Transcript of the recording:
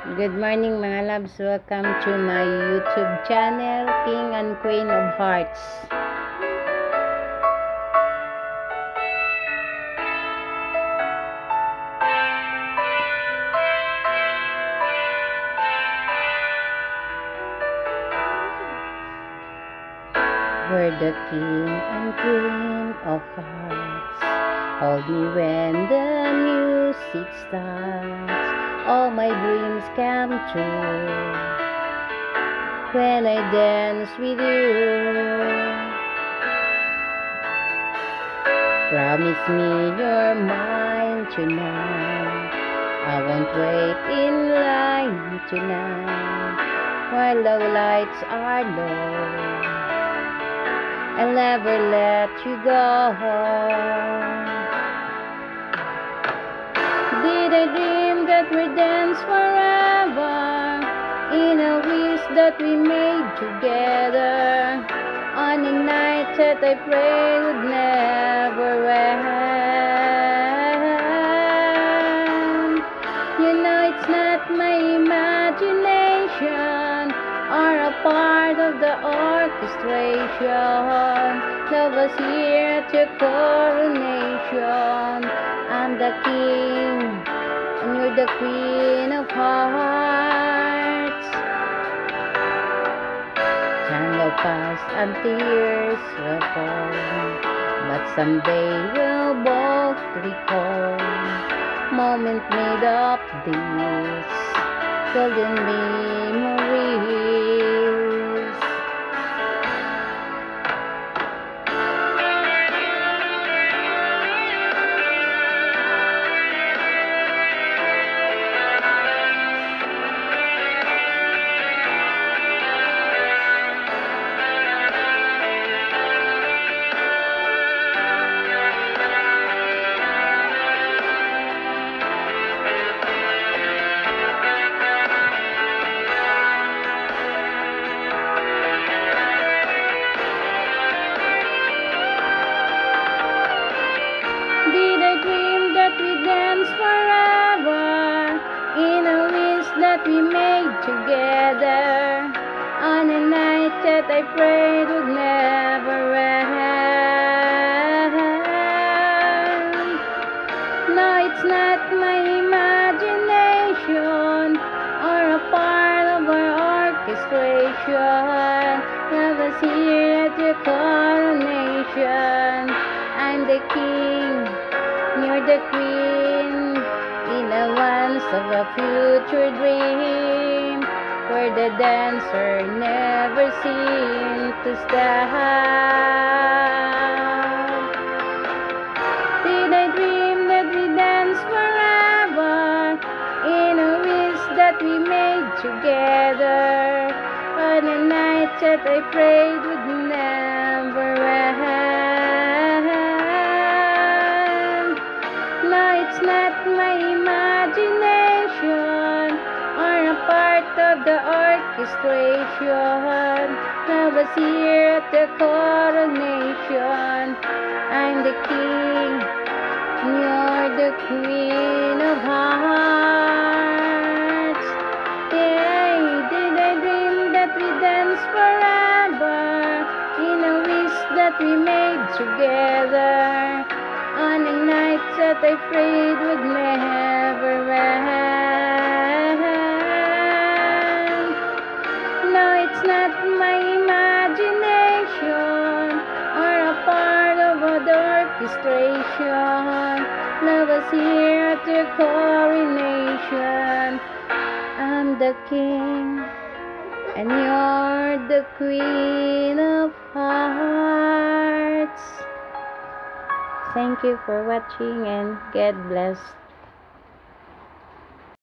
Good morning mga loves, welcome to my YouTube channel, King and Queen of Hearts. We're the King and Queen of Hearts. Hold me when the music starts. All my dreams come true when I dance with you. Promise me you're mine tonight. I won't wait in line tonight while the lights are low. I'll never let you go. Did I dream that we'd dance forever in a wish that we made together on a night that I prayed would never end? You know it's not my imagination or a part of the orchestration. Love was here at your coronation. I'm the king and you're the queen of hearts. Time will pass and tears will fall, but someday we'll both recall moment made of these golden memories. Did I dream that we dance forever in a wish that we made together on a night that I prayed would never end? No, it's not my imagination or a part of our orchestration. Love was here at your coronation. I'm the king, you're the queen, in a once of a future dream, where the dancer never seemed to stop. Did I dream that we dance forever in a wish that we made together on a night that I prayed would never end? It's not my imagination or a part of the orchestration. Love was here at the coronation. I'm the king, you're the queen of hearts. Yeah, did I dream that we dance forever in a wish that we made together on a night that I prayed would never end? No, it's not my imagination or a part of the orchestration. Love was here at your coronation. I'm the king and you're the queen of hearts. Thank you for watching and God bless.